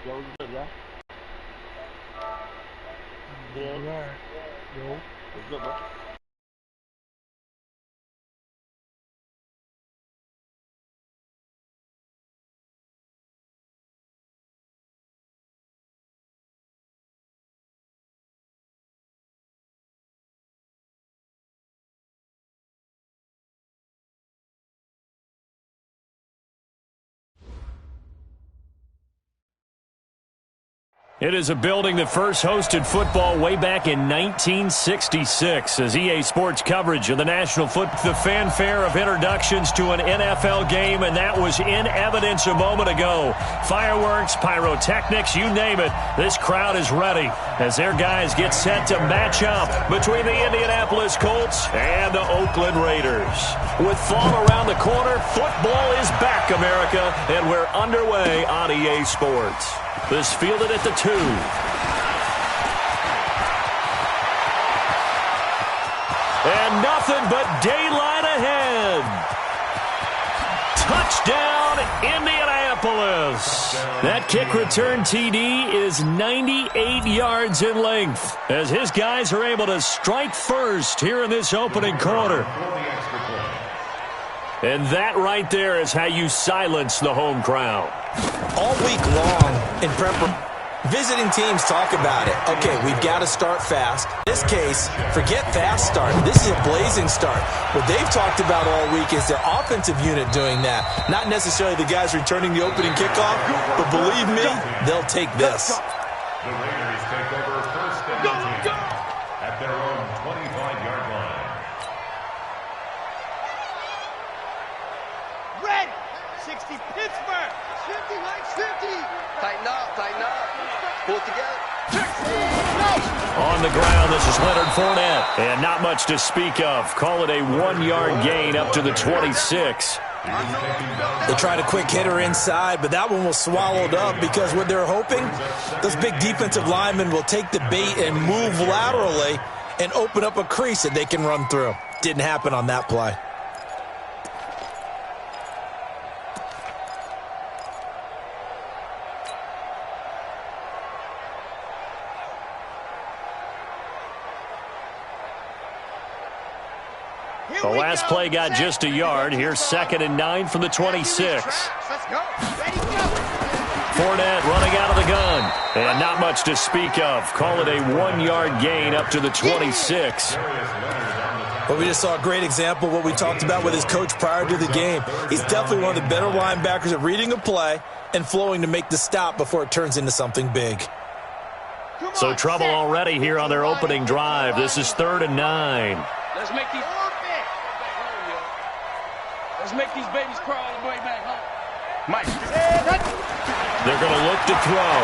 Yo, what's up, y'all? Yeah. Right. Yo. What's up, bro? It is a building that first hosted football way back in 1966 as EA Sports coverage of the National Football. The fanfare of introductions to an NFL game, and that was in evidence a moment ago. Fireworks, pyrotechnics, you name it. This crowd is ready as their guys get set to match up between the Indianapolis Colts and the Oakland Raiders. With fall around the corner, football is back, America, and we're underway on EA Sports. This fielded at the 2. And nothing but daylight ahead. Touchdown, Indianapolis. That kick return TD is 98 yards in length as his guys are able to strike first here in this opening quarter. And that right there is how you silence the home crowd. All week long in preparation, visiting teams talk about it. Okay, we've got to start fast. In this case, forget fast start. This is a blazing start. What they've talked about all week is their offensive unit doing that. Not necessarily the guys returning the opening kickoff, but believe me, they'll take this. The Raiders take over first and 10 at their own 25-yard line. Red, 60 Pittsburgh. 50, like 50. Tighten up, tighten up. Pull it together. On the ground, this is Leonard Fournette. And not much to speak of. Call it a 1-yard gain up to the 26. They tried a quick hitter inside, but that one was swallowed up because what they're hoping, those big defensive linemen will take the bait and move laterally and open up a crease that they can run through. Didn't happen on that play. The last play got just a yard. Here's 2nd and 9 from the 26. Let's go. Ready, go. Fournette running out of the gun. And not much to speak of. Call it a 1-yard gain up to the 26. But we just saw a great example of what we talked about with his coach prior to the game. He's definitely one of the better linebackers at reading a play and flowing to make the stop before it turns into something big. So trouble already here on their opening drive. This is 3rd and 9. Let's make these babies crawl all the way back home. Mike. They're going to look to throw.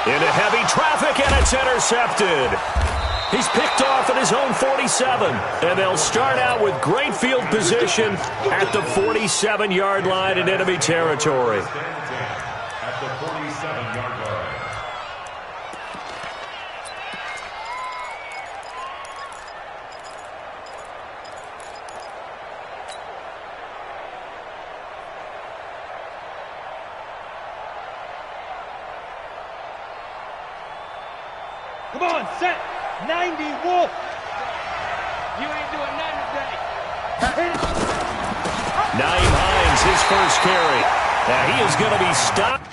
Into heavy traffic, and it's intercepted. He's picked off at his own 47. And they'll start out with great field position at the 47-yard line in enemy territory. At the 47-yard line. Come on, set. 90, Wolf. You ain't doing nothing today. Nyheim Hines, his first carry. Now he is going to be stopped.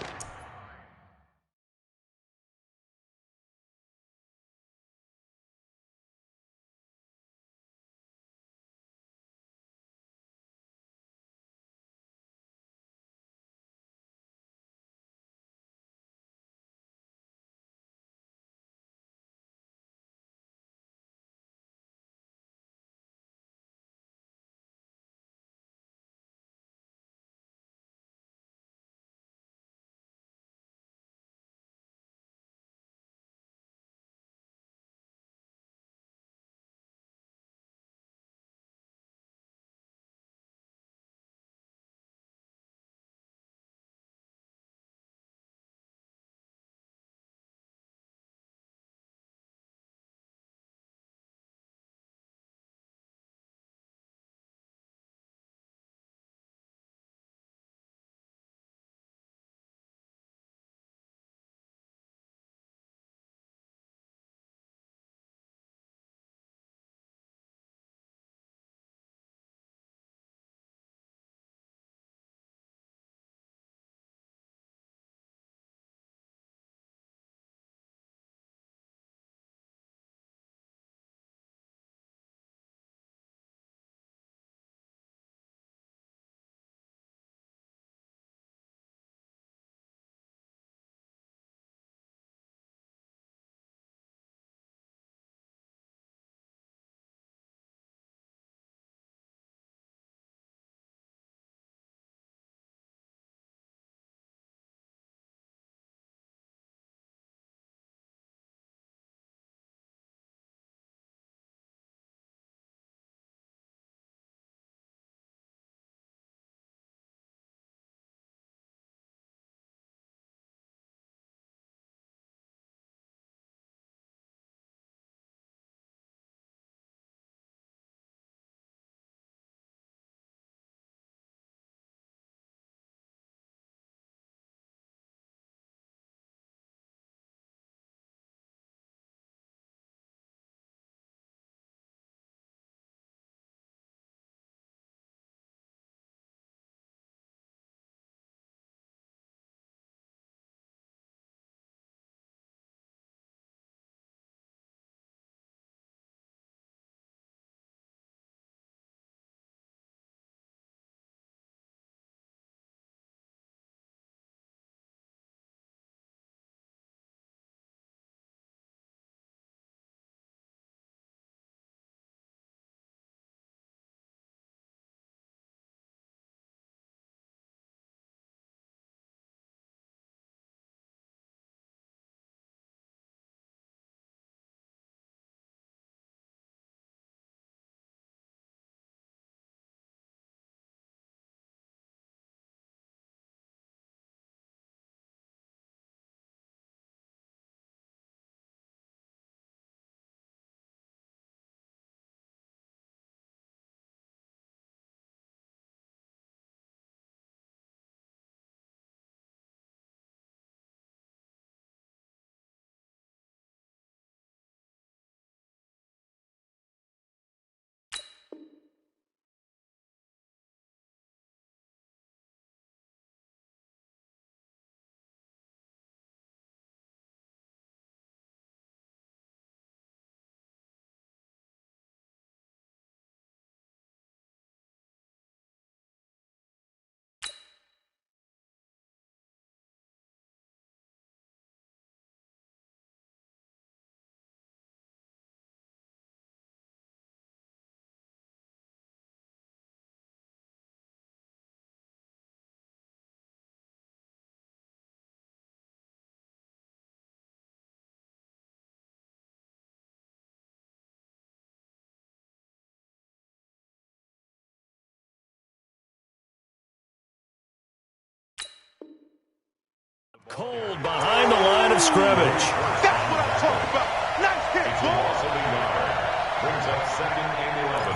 cold behind the line of scrimmage. That's what I'm talking about. Nice hit, It's a loss of a yard. Brings up 2nd and 11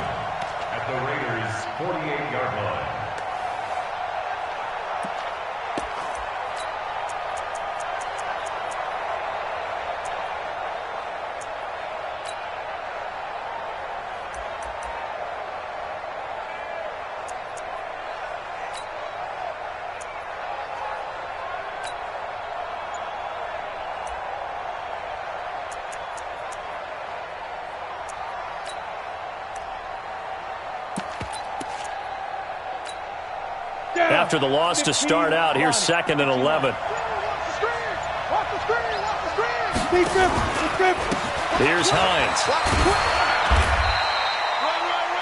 at the Raiders' 48-yard line. After the loss to start out, here's 2nd and 11. Here's Hines.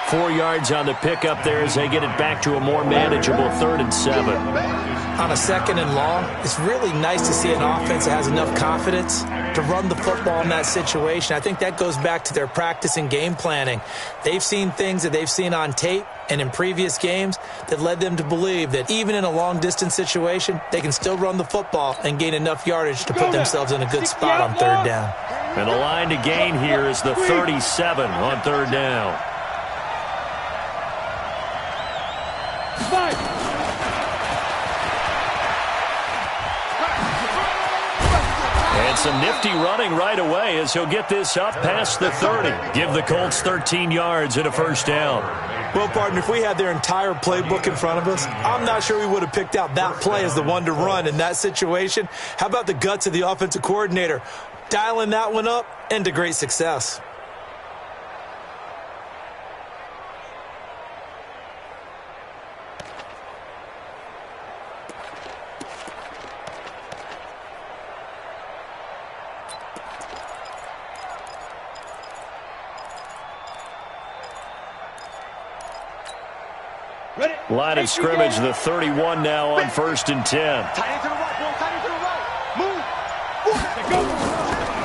4 yards on the pickup there as they get it back to a more manageable 3rd and 7. On a 2nd and long, it's really nice to see an offense that has enough confidence to run the football in that situation. I think that goes back to their practice and game planning. They've seen things that they've seen on tape and in previous games that led them to believe that even in a long-distance situation, they can still run the football and gain enough yardage to put themselves in a good spot on 3rd down. And the line to gain here is the 37 on 3rd down. And some nifty running right away as he'll get this up past the 30. Give the Colts 13 yards and a 1st down. Well, partner, if we had their entire playbook in front of us, I'm not sure we would have picked out that play as the one to run in that situation. How about the guts of the offensive coordinator? Dialing that one up into great success. Line of scrimmage, the 31 now on 1st and 10. Tight end to the right, boy. Tight end to the right. Move.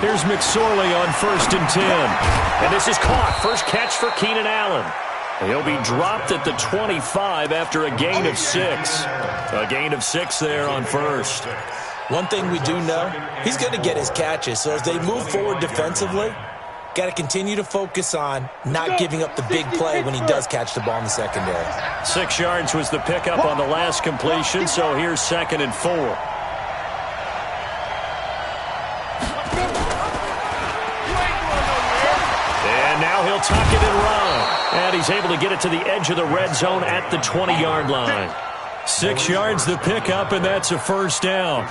Here's McSorley on 1st and 10. And this is caught. First catch for Keenan Allen. He'll be dropped at the 25 after a gain of 6. A gain of 6 there on 1st. One thing we do know, he's going to get his catches. So as they move forward defensively, got to continue to focus on not giving up the big play when he does catch the ball in the secondary. 6 yards was the pickup on the last completion, so here's 2nd and 4. And now he'll tuck it and run. And he's able to get it to the edge of the red zone at the 20-yard line. 6 yards the pickup, and that's a 1st down.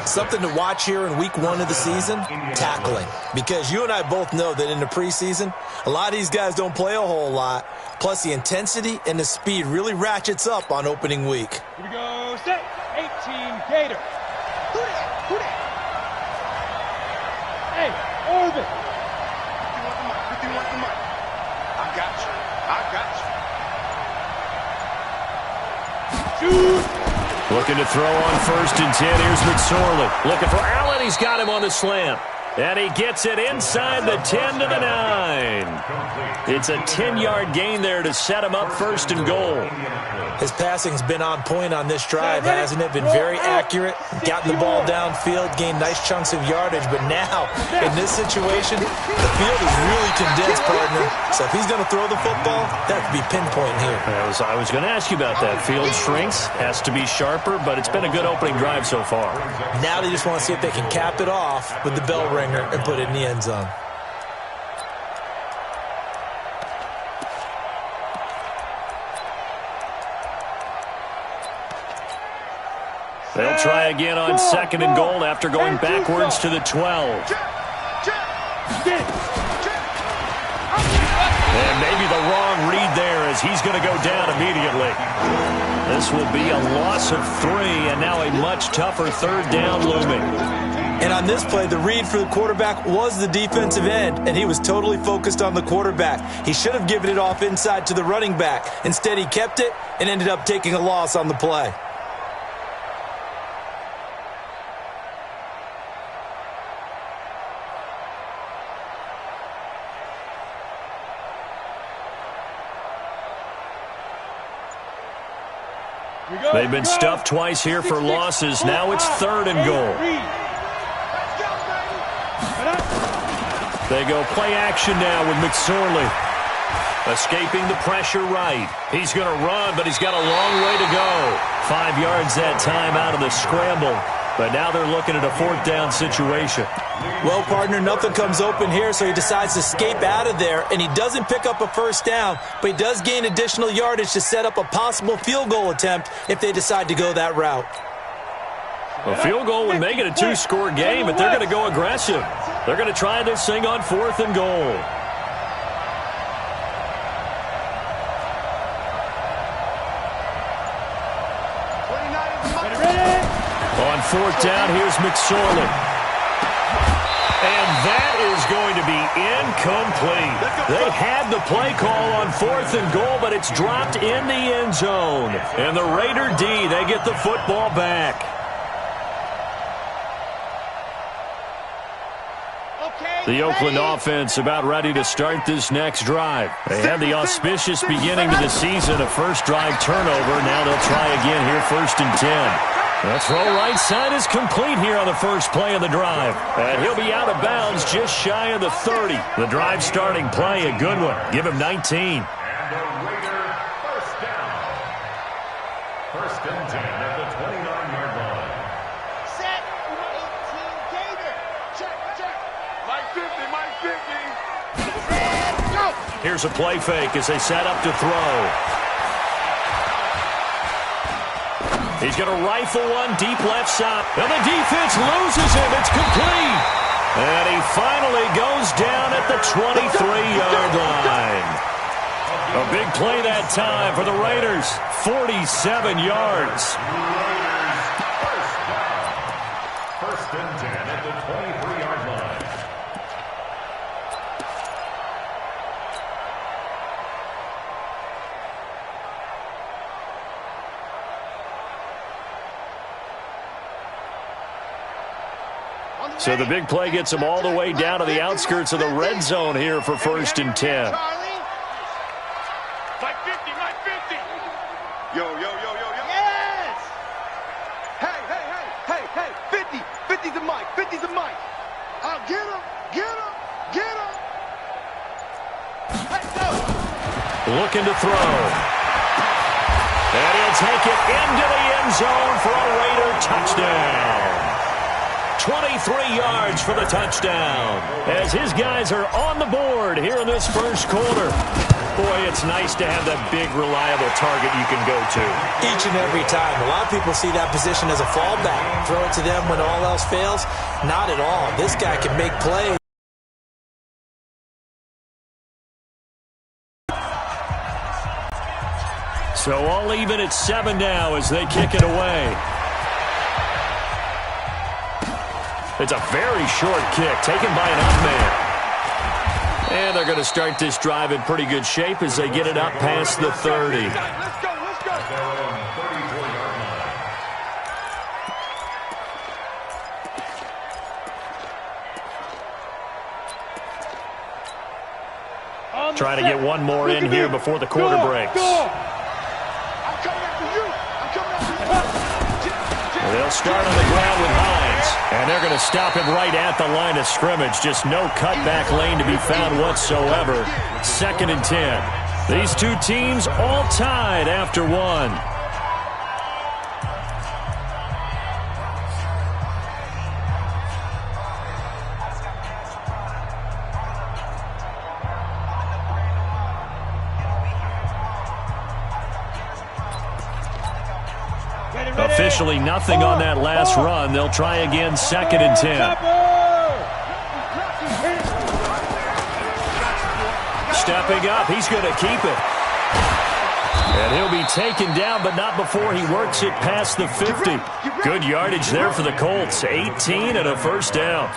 Something to watch here in week 1 of the season, tackling. Because you and I both know that in the preseason, a lot of these guys don't play a whole lot. Plus, the intensity and the speed really ratchets up on opening week. Here we go, set, 18, Gator. Who that? Hey, Orbit. What do you want the mic? I got you. Looking to throw on 1st and 10. Here's McSorley. Looking for Allen. He's got him on the slant. And he gets it inside the 10 to the 9. It's a 10-yard gain there to set him up 1st and goal. His passing's been on point on this drive, hasn't it? Been very accurate, gotten the ball downfield, gained nice chunks of yardage. But now, in this situation, the field is really condensed, partner. So if he's going to throw the football, that could be pinpoint here. I was going to ask you about that. Field shrinks, has to be sharper, but it's been a good opening drive so far. Now they just want to see if they can cap it off with the bell ringer and put it in the end zone. They'll try again on 2nd and goal after going backwards to the 12. And maybe the wrong read there as he's going to go down immediately. This will be a loss of 3 and now a much tougher 3rd down looming. And on this play, the read for the quarterback was the defensive end, and he was totally focused on the quarterback. He should have given it off inside to the running back. Instead, he kept it and ended up taking a loss on the play. They've been stuffed twice here for losses. Now it's 3rd and goal. They go play action now with McSorley. Escaping the pressure right. He's going to run, but he's got a long way to go. 5 yards that time out of the scramble. But now they're looking at a 4th down situation. Well, partner, nothing comes open here, so he decides to escape out of there, and he doesn't pick up a 1st down, but he does gain additional yardage to set up a possible field goal attempt if they decide to go that route. A field goal would make it a 2-score game, but they're going to go aggressive. They're going to try this thing on 4th and goal. On 4th down, here's McSorley. And that is going to be incomplete. They had the play call on 4th and goal, but it's dropped in the end zone. And the Raider D, they get the football back. The Oakland offense about ready to start this next drive. They had the auspicious beginning to the season, a first drive turnover. Now they'll try again here, 1st and 10. The throw right side is complete here on the first play of the drive. And he'll be out of bounds just shy of the 30. The drive starting play, a good one. Give him 19. And the Raider 1st down. 1st and 10 at the 29-yard line. Set. 18 Gator. Check, check. Mike 50, Mike 50. And go. Here's a play fake as they set up to throw. He's going to rifle one deep left side. And the defense loses him. It's complete. And he finally goes down at the 23-yard line. A big play that time for the Raiders. 47 yards. 1st and 10 at the 23-yard line. So the big play gets them all the way down to the outskirts of the red zone here for 1st and 10. Mike 50, Mike 50. Yo, yo, yo, yo, yo. Yes! Hey, hey, hey, hey, hey. 50. 50's a Mike. 50's a Mike. Get him, get him, get him. Let's go. Looking to throw. And he'll take it into the end zone for a Raider touchdown. 23 yards for the touchdown as his guys are on the board here in this first quarter. Boy, it's nice to have that big, reliable target you can go to. Each and every time. A lot of people see that position as a fallback. Throw it to them when all else fails. Not at all. This guy can make plays. So all even at 7 now as they kick it away. It's a very short kick taken by an up man. And they're going to start this drive in pretty good shape as they get it up past the 30. Let's go, let's go. At their own 34-yard line. Trying to get one more in here before the quarter breaks. I'm coming after you. I'm coming after you. They'll start on the ground with Hines. And they're going to stop him right at the line of scrimmage. Just no cutback lane to be found whatsoever. 2nd and 10. These two teams all tied after one. Officially nothing on that last run. They'll try again 2nd and 10. Stepping up, he's going to keep it. And he'll be taken down, but not before he works it past the 50. Good yardage there for the Colts. 18 and a 1st down.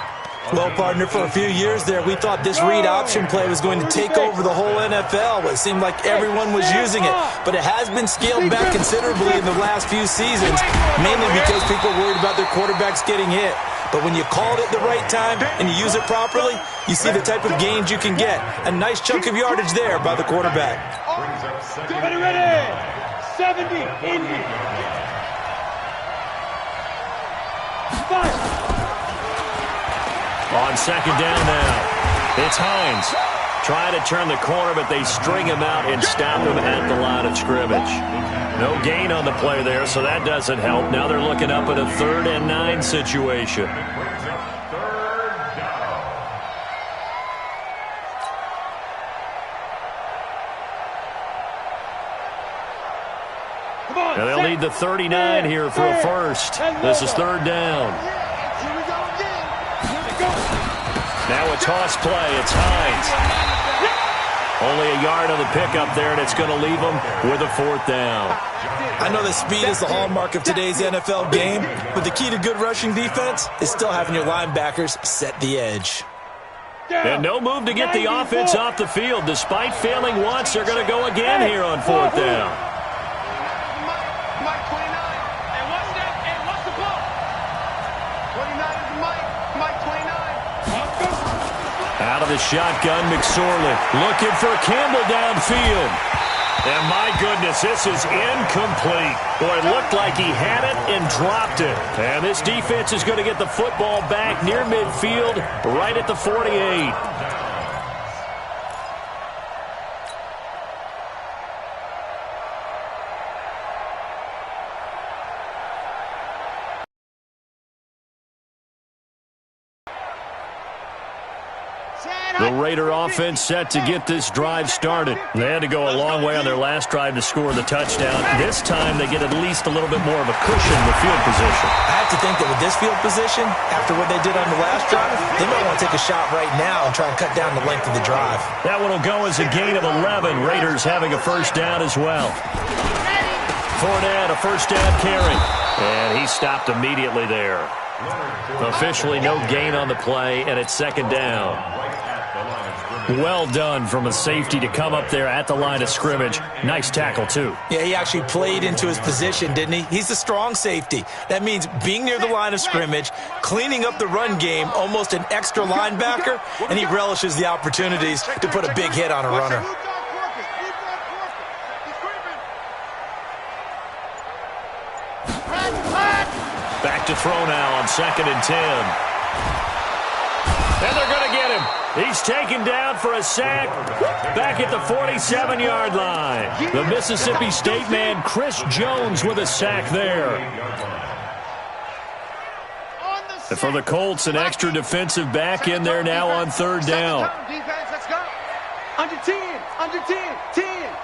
Well, partner, for a few years there, we thought this read option play was going to take over the whole NFL. It seemed like everyone was using it, but it has been scaled back considerably in the last few seasons, mainly because people are worried about their quarterbacks getting hit. But when you call it at the right time and you use it properly, you see the type of gains you can get. A nice chunk of yardage there by the quarterback. Brings up 2nd and Ready, 70, Indy. On second down now, it's Hines. Trying to turn the corner, but they string him out and stop him at the line of scrimmage. No gain on the play there, so that doesn't help. Now they're looking up at a 3rd and 9 situation. on, And they'll need the 39 here for a first. This is 3rd down. Now a toss play. It's Hines. Only a yard on the pickup there, and it's going to leave them with a 4th down. I know that speed is the hallmark of today's NFL game, but the key to good rushing defense is still having your linebackers set the edge. And no move to get the offense off the field. Despite failing once, they're going to go again here on 4th down. Mike 29. And what's that? And what's the ball? 29 is Mike 29. Out of the shotgun, McSorley looking for Campbell downfield. And my goodness, this is incomplete. Boy, it looked like he had it and dropped it. And this defense is going to get the football back near midfield, right at the 48. The Raider offense set to get this drive started. They had to go a long way on their last drive to score the touchdown. This time they get at least a little bit more of a cushion with field position. I have to think that with this field position, after what they did on the last drive, they might want to take a shot right now and try and cut down the length of the drive. That one will go as a gain of 11. Raiders having a first down as well. Fournette, a first down carry. And he stopped immediately there. Officially no gain on the play, and it's 2nd down. Well done from a safety to come up there at the line of scrimmage. Nice tackle, too. Yeah, he actually played into his position, didn't he? He's a strong safety. That means being near the line of scrimmage, cleaning up the run game, almost an extra linebacker, and he relishes the opportunities to put a big hit on a runner. Back to throw now on 2nd and 10. And they're going to get him. He's taken down for a sack back at the 47-yard line. The Mississippi State man, Chris Jones, with a sack there. And for the Colts, an extra defensive back in there now on 3rd down. Defense, let's go. Under 10, under 10, 10.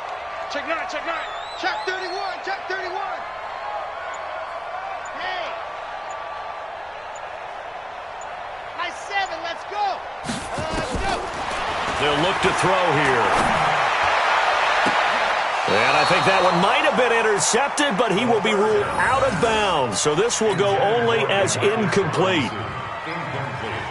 Check 9, check 9. Check 31, check 31. Hey. Nice 7, let's go. Let's go. They'll look to throw here. And I think that one might have been intercepted, but he will be ruled out of bounds. So this will go only as incomplete.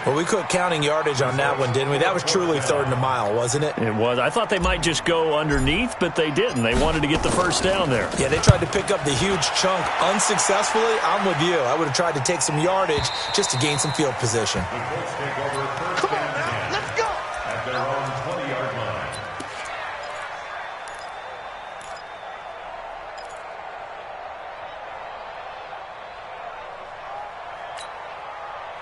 Well, we quit counting yardage on that one, didn't we? That was truly 3rd and a mile, wasn't it? It was. I thought they might just go underneath, but they didn't. They wanted to get the first down there. Yeah, they tried to pick up the huge chunk unsuccessfully. I'm with you. I would have tried to take some yardage just to gain some field position. Come on now, let's go. At their own 20-yard line.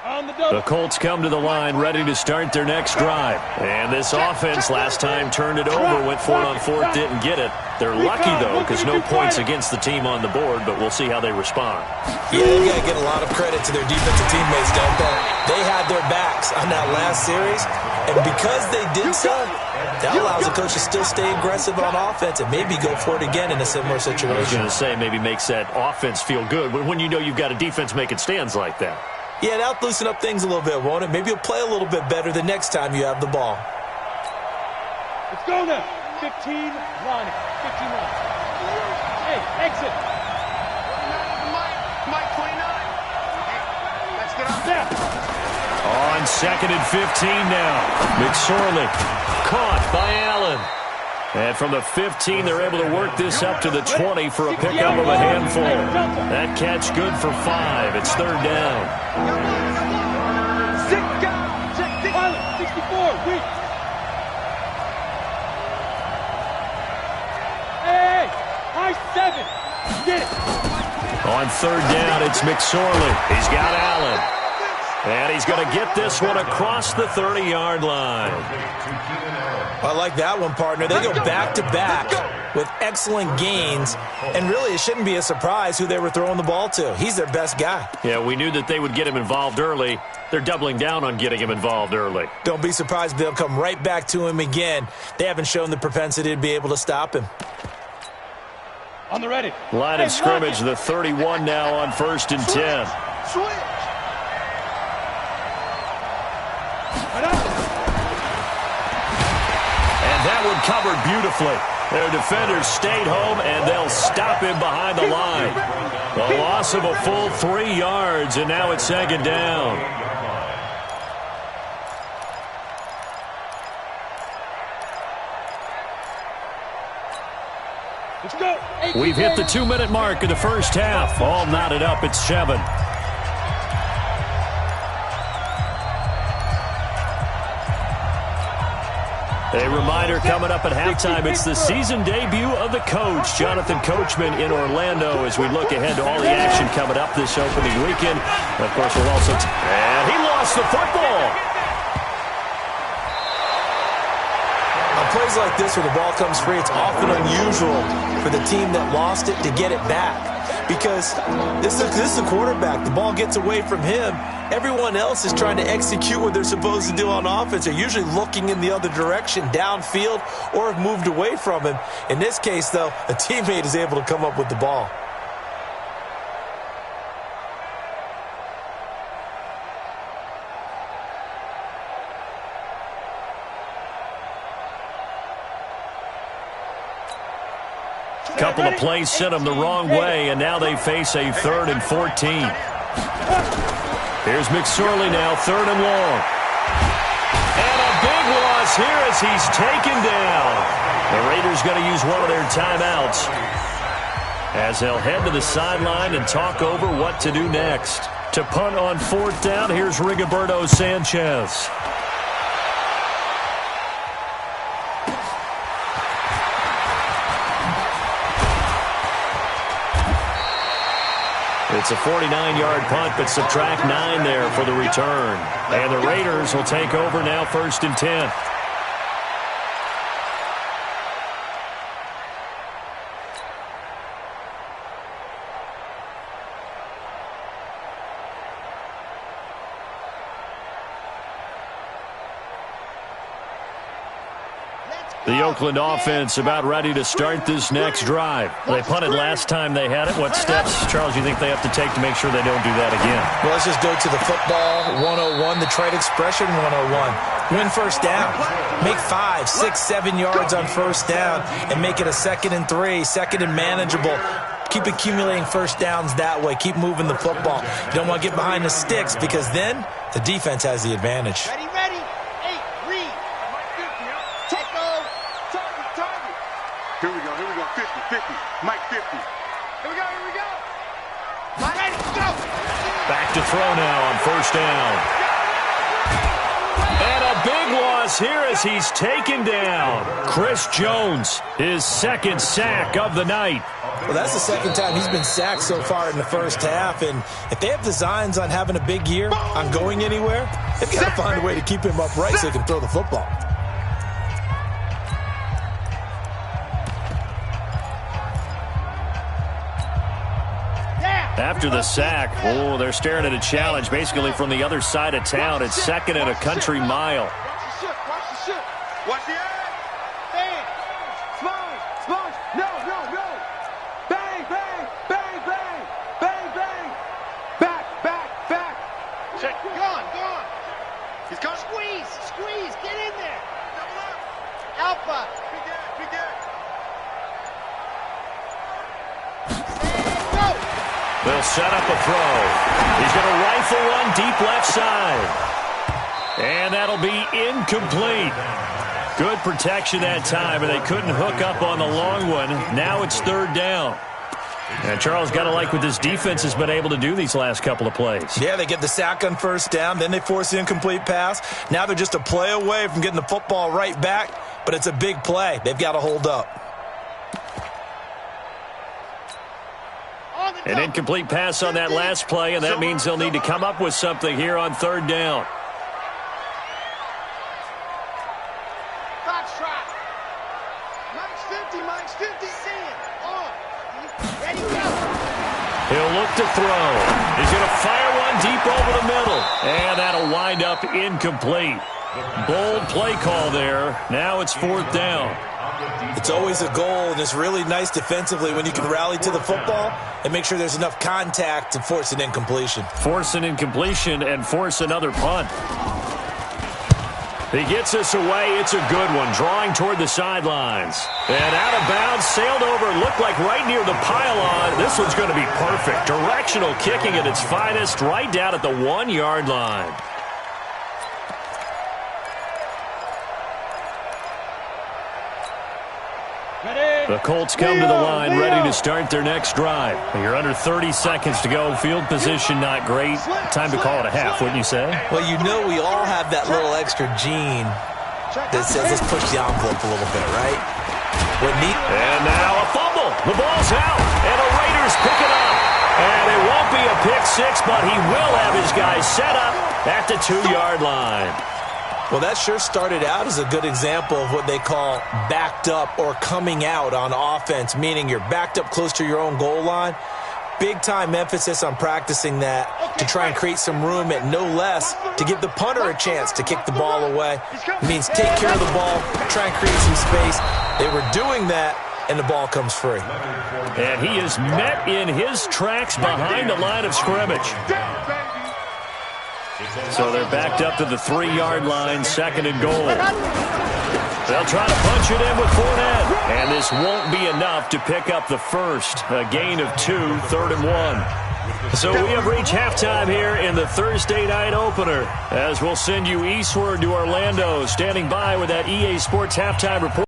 On the double. The Colts come to the line ready to start their next drive. And this offense last time turned it over, went for it on 4th, didn't get it. They're lucky, though, because no points against the team on the board, but we'll see how they respond. Yeah, they've got to get a lot of credit to their defensive teammates, don't they? They had their backs on that last series, and because they did so, that allows the coach to still stay aggressive on offense and maybe go for it again in a similar situation. I was going to say maybe makes that offense feel good, but when you know you've got a defense making stands like that. Yeah, that'll loosen up things a little bit, won't it? Maybe you'll play a little bit better the next time you have the ball. Let's go now. 15 line. 15 line. Hey, exit. Mike 29. Let's get up there. On 2nd and 15 now. McSorley caught by Allen. And from the 15, they're able to work this up to the 20 for a pickup of a handful. That catch good for 5. It's 3rd down. 64, weak. Hey, high 7. Get it. On 3rd down, it's McSorley. He's got Allen. And he's going to get this one across the 30-yard line. I like that one, partner. They go back-to-back with excellent gains, and really it shouldn't be a surprise who they were throwing the ball to. He's their best guy. Yeah, we knew that they would get him involved early. They're doubling down on getting him involved early. Don't be surprised if they'll come right back to him again. They haven't shown the propensity to be able to stop him. On the ready. Line of scrimmage, the 31 now on 1st and 10. Switch. And that one covered beautifully. Their defenders stayed home, and they'll stop him behind the line. A loss of a full 3 yards, and now it's 2nd down. Let's go. We've hit the 2-minute mark of the first half. All knotted up at 7. A reminder coming up at halftime, it's the season debut of the coach, Jonathan Coachman in Orlando, as we look ahead to all the action coming up this opening weekend. And of course, we'll also... and he lost the football! On plays like this where the ball comes free, it's often unusual for the team that lost it to get it back. Because this is a quarterback. The ball gets away from him. Everyone else is trying to execute what they're supposed to do on offense. They're usually looking in the other direction, downfield, or have moved away from him. In this case, though, a teammate is able to come up with the ball. Couple of plays sent them the wrong way, and now they face a 3rd and 14. Here's McSorley now, 3rd and long. And a big loss here as he's taken down. The Raiders going to use one of their timeouts as they'll head to the sideline and talk over what to do next. To punt on 4th down, here's Rigoberto Sanchez. It's a 49-yard punt, but subtract 9 there for the return. And the Raiders will take over now, 1st and 10. The Oakland offense about ready to start this next drive. They punted last time they had it. What steps, Charles, do you think they have to take to make sure they don't do that again? Well, let's just go to the football 101, the trade expression 101. Win 1st down. Make 5, 6, 7 yards on 1st down and make it a 2nd and 3, 2nd and manageable. Keep accumulating 1st downs that way. Keep moving the football. You don't want to get behind the sticks because then the defense has the advantage. Ready, ready. 8, read. Here we go, 50, Mike 50. Here we go. Ready, go! Back to throw now on 1st down. And a big loss here as he's taken down. Chris Jones, his 2nd sack of the night. Well, that's the 2nd time he's been sacked so far in the first half, and if they have designs on having a big year, on going anywhere, they've got to find a way to keep him upright so he can throw the football. After the sack, they're staring at a challenge basically from the other side of town. It's 2nd and a country mile. Watch the shit. Watch the eye. Bang. Sponge. No. Bang. Back. Check. Gone. He's gone. Squeeze. Get in there. Alpha. Big guy. They'll set up a throw. He's going to rifle one deep left side. And that'll be incomplete. Good protection that time, and they couldn't hook up on the long one. Now it's 3rd down. And Charles, got to like what this defense has been able to do these last couple of plays. Yeah, they get the sack on 1st down, then they force the incomplete pass. Now they're just a play away from getting the football right back, but it's a big play. They've got to hold up. On the An incomplete pass on that last play, and that means they'll need to come up with something here on third down. Foxtrot. Mike's 50, Mike's 50. On. Ready, go. He'll look to throw. He's going to fire one deep over the middle. And that'll wind up incomplete. Bold play call there. Now it's fourth down. It's always a goal, and it's really nice defensively when you can rally to the football and make sure there's enough contact to force an incompletion. Force an incompletion and force another punt. He gets us away. It's a good one, drawing toward the sidelines. And out of bounds, sailed over, looked like right near the pylon. This one's going to be perfect. Directional kicking at its finest, right down at the 1-yard line. The Colts come to the line, ready to start their next drive. You're under 30 seconds to go. Field position not great. Time to call it a half, wouldn't you say? Well, you know we all have that little extra gene that says let's push the envelope a little bit, right? And now a fumble. The ball's out, and the Raiders pick it up. And it won't be a pick six, but he will have his guys set up at the 2-yard line. Well, that sure started out as a good example of what they call backed up or coming out on offense, meaning you're backed up close to your own goal line. Big-time emphasis on practicing that to try and create some room at no less to give the punter a chance to kick the ball away. It means take care of the ball, try and create some space. They were doing that, and the ball comes free. And he is met in his tracks behind the line of scrimmage. So they're backed up to the 3-yard line, second and goal. They'll try to punch it in with Fournette. And this won't be enough to pick up the first. A gain of 2, third and 1. So we have reached halftime here in the Thursday night opener, as we'll send you eastward to Orlando. Standing by with that EA Sports halftime report.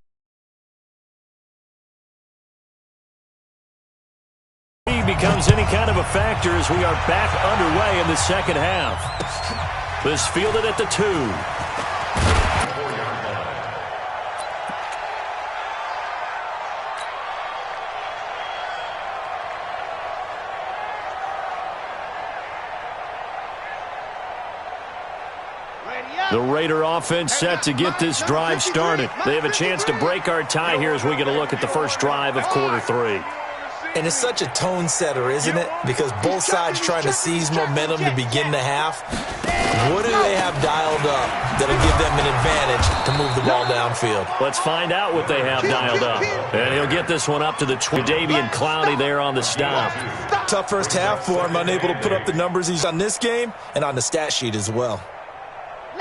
Becomes any kind of a factor as we are back underway in the second half. This fielded at the 2. The Raider offense set to get this drive started. They have a chance to break our tie here as we get a look at the first drive of quarter 3. And it's such a tone setter, isn't it? Because both sides trying to seize momentum to begin the half. What do they have dialed up that'll give them an advantage to move the ball downfield? Let's find out what they have dialed up. And he'll get this one up to the Davian Clowney there on the stop. Tough first half for him, unable to put up the numbers he's on this game and on the stat sheet as well.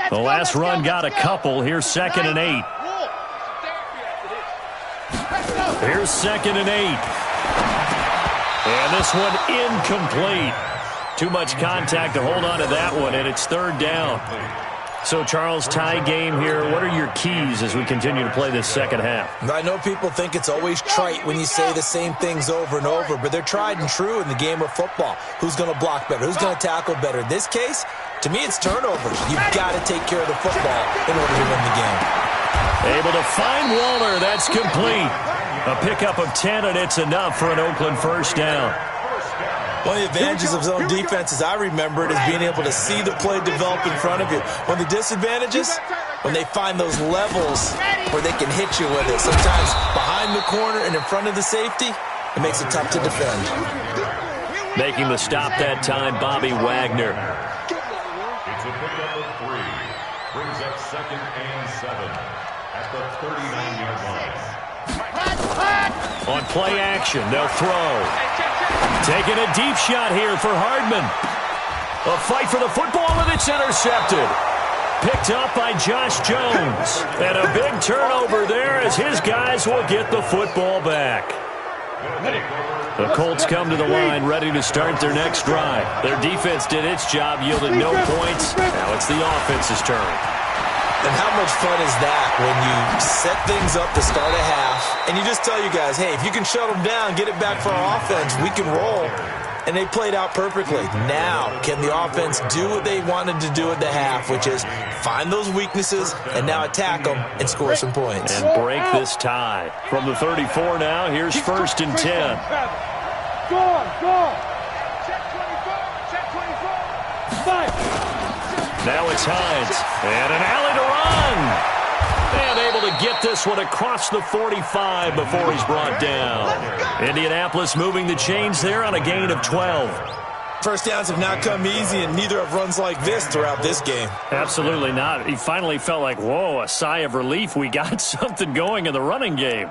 The last run got a couple. Here's 2nd and 8. Here's 2nd and 8. And this one incomplete. Too much contact to hold on to that one, and it's third down. So, Charles, tie game here. What are your keys as we continue to play this second half? I know people think it's always trite when you say the same things over and over, but they're tried and true in the game of football. Who's going to block better? Who's going to tackle better? In this case, to me, it's turnovers. You've got to take care of the football in order to win the game. Able to find Waller. That's complete. A pickup of 10, and it's enough for an Oakland first down. One of the advantages of zone defense, as I remember it, is being able to see the play develop in front of you. One of the disadvantages, when they find those levels where they can hit you with it. Sometimes behind the corner and in front of the safety, it makes it tough to defend. Making the stop that time, Bobby Wagner. It's a pickup of 3. Brings up 2nd and 7 at the 39-yard line. On play action, they'll throw. Taking a deep shot here for Hardman. A fight for the football, and it's intercepted. Picked up by Josh Jones. And a big turnover there as his guys will get the football back. The Colts come to the line ready to start their next drive. Their defense did its job, yielded no points. Now it's the offense's turn. And how much fun is that when you set things up to start a half and you just tell you guys, hey, if you can shut them down, get it back for our offense, we can roll. And they played out perfectly. Now, can the offense do what they wanted to do at the half, which is find those weaknesses and now attack them and score some points. And break this tie. From the 34 now, here's 1st and 10. Gone. Check 24. Check 24. Fight. Now it's Hines. And an alley to run. And able to get this one across the 45 before he's brought down. Indianapolis moving the chains there on a gain of 12. First downs have not come easy, and neither have runs like this throughout this game. Absolutely not. He finally felt like, whoa, a sigh of relief. We got something going in the running game.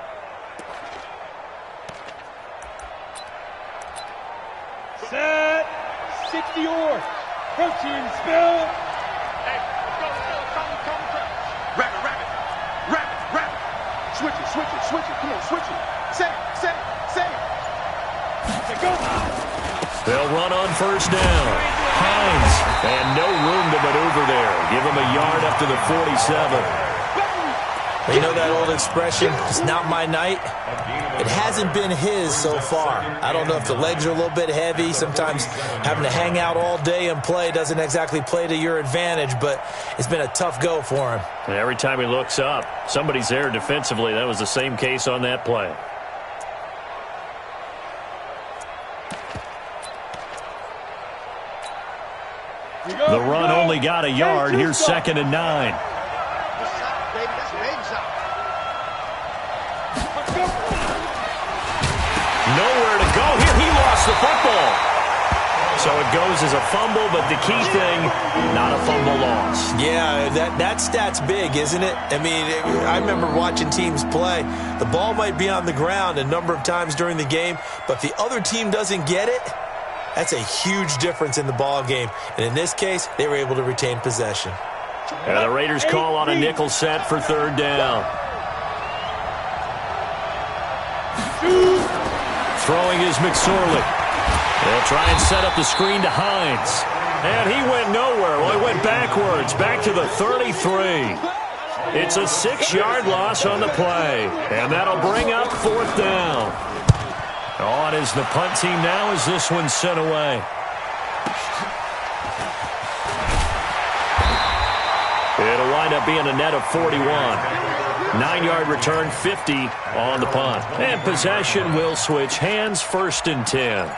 Set. 60 yards. Protein spill. Hey, let's go. Rabbit. Switch it. Come on, switch it. Set it. Go. They'll run on first down. Hines. And no room to maneuver there. Give him a yard up to the 47. You know that old expression, it's not my night? It hasn't been his so far. I don't know if the legs are a little bit heavy. Sometimes having to hang out all day and play doesn't exactly play to your advantage, but it's been a tough go for him. And every time he looks up, somebody's there defensively. That was the same case on that play. The run only got a yard. Here's 2nd and 9. Nowhere to go here. He lost the football. So it goes as a fumble, but the key thing, not a fumble loss. Yeah, that stat's big, isn't it? I mean, I remember watching teams play. The ball might be on the ground a number of times during the game, but if the other team doesn't get it, that's a huge difference in the ball game. And in this case, they were able to retain possession. And the Raiders call on a nickel set for 3rd down. Throwing is McSorley. They'll try and set up the screen to Hines. And he went nowhere. Well, he went backwards, back to the 33. It's a 6-yard loss on the play. And that'll bring up 4th down. On is the punt team now as this one's sent away. It'll wind up being a net of 41. 9-yard return, 50 on the punt. And possession will switch hands, 1st and 10.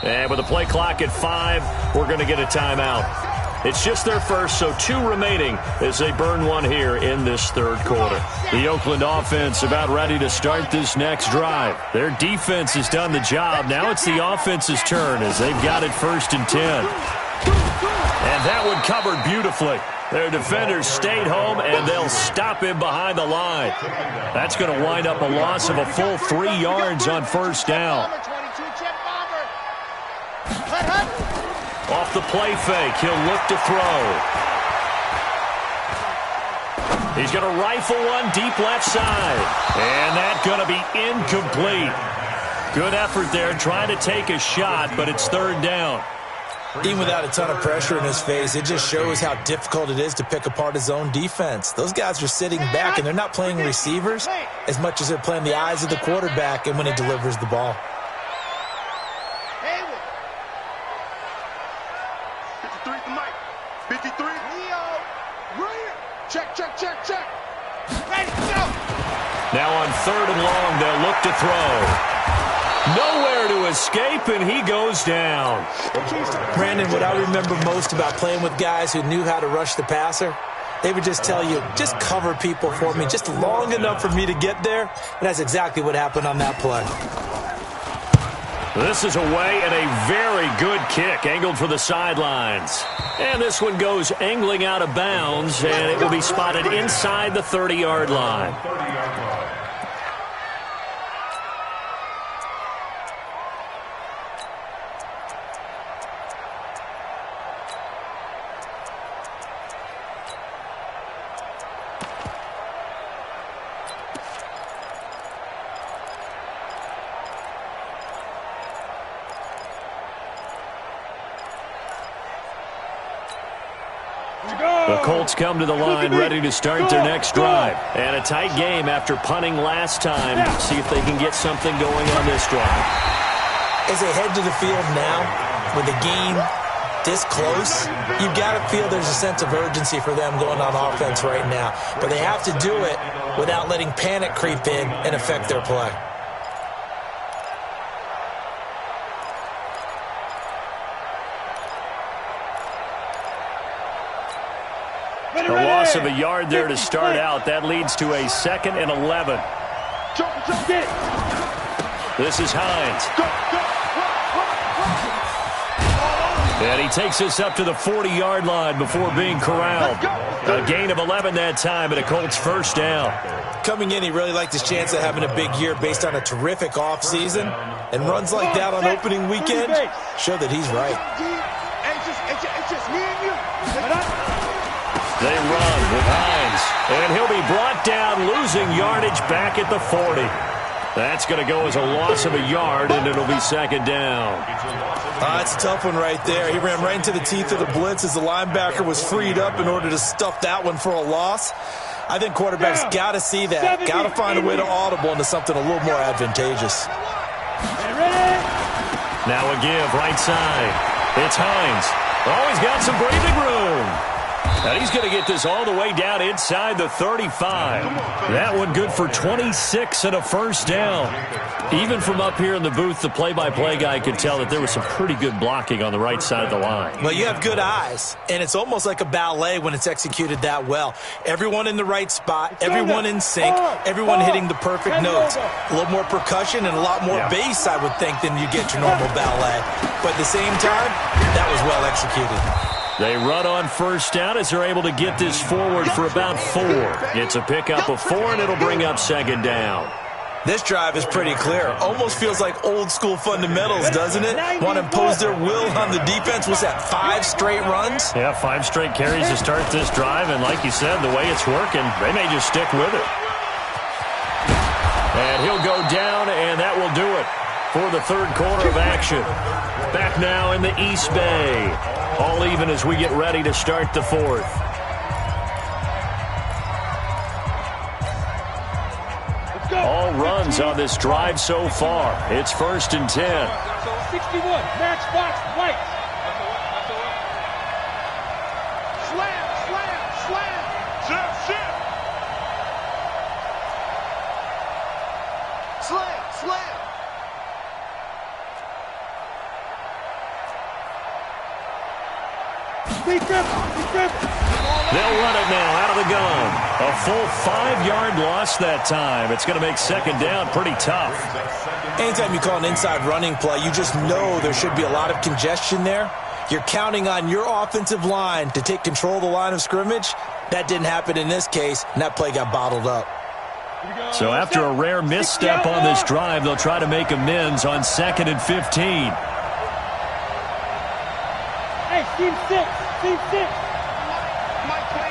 And with the play clock at 5, we're going to get a timeout. It's just their first, so 2 remaining as they burn one here in this 3rd quarter. The Oakland offense about ready to start this next drive. Their defense has done the job. Now it's the offense's turn as they've got it 1st and 10. And that one covered beautifully. Their defenders stayed home, and they'll stop him behind the line. That's going to wind up a loss of a full 3 yards on 1st down. Off the play fake, he'll look to throw. He's going to rifle one deep left side. And that's going to be incomplete. Good effort there, trying to take a shot, but it's 3rd down. Even without a ton of pressure in his face, it just shows how difficult it is to pick apart his own defense. Those guys are sitting back, and they're not playing receivers as much as they're playing the eyes of the quarterback and when he delivers the ball. 53 to Mike. 53. Check. Ready, go. Now on 3rd and long, they'll look to throw. Nowhere to escape, and he goes down. Brandon, what I remember most about playing with guys who knew how to rush the passer, they would just tell you, just cover people for me, just long enough for me to get there. And that's exactly what happened on that play. This is away and a very good kick, angled for the sidelines. And this one goes angling out of bounds, and it will be spotted inside the 30-yard line. The Colts come to the line ready to start their next drive. And a tight game after punting last time. See if they can get something going on this drive. As they head to the field now, with the game this close, you've got to feel there's a sense of urgency for them going on offense right now. But they have to do it without letting panic creep in and affect their play. A loss of a yard there to start out. That leads to a 2nd and 11. This is Hines. And he takes us up to the 40-yard line before being corralled. A gain of 11 that time, and a Colts first down. Coming in, he really liked his chance of having a big year based on a terrific offseason. And runs like that on opening weekend show that he's right. They run with Hines, and he'll be brought down, losing yardage back at the 40. That's going to go as a loss of a yard, and it'll be 2nd down. That's a tough one right there. He ran right into the teeth of the blitz as the linebacker was freed up in order to stuff that one for a loss. I think quarterbacks got to see that, got to find a way to audible into something a little more advantageous. Now a give, right side. It's Hines. Oh, he's got some breathing room. And he's going to get this all the way down inside the 35. That one good for 26 and a first down. Even from up here in the booth, the play-by-play guy could tell that there was some pretty good blocking on the right side of the line. Well, you have good eyes, and it's almost like a ballet when it's executed that well. Everyone in the right spot, everyone in sync, everyone hitting the perfect notes. A little more percussion and a lot more bass, I would think, than you get your normal ballet. But at the same time, that was well executed. They run on first down as they're able to get this forward for about 4. It's a pickup of 4, and it'll bring up 2nd down. This drive is pretty clear. Almost feels like old-school fundamentals, doesn't it? Want to impose their will on the defense. Was that 5 straight runs? Yeah, 5 straight carries to start this drive, and like you said, the way it's working, they may just stick with it. And he'll go down, and that will do it for the 3rd quarter of action. Back now in the East Bay. All even as we get ready to start the 4th. All runs on this drive so far. It's 1st and 10. 61, Matchbox White. Slam, slam, slam. Slam, slam. They'll run it now out of the gun. A full 5-yard loss that time. It's going to make 2nd down pretty tough. Anytime you call an inside running play, you just know there should be a lot of congestion there. You're counting on your offensive line to take control of the line of scrimmage. That didn't happen in this case, and that play got bottled up. So after a rare misstep on this drive, they'll try to make amends on 2nd and 15. Hey, team 6, team 6. Mike 29.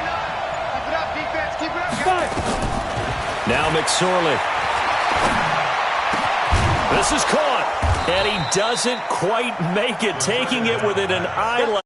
Keep it up, defense. Keep it up. 5. Now McSorley. This is caught. And he doesn't quite make it, taking it within an eye line.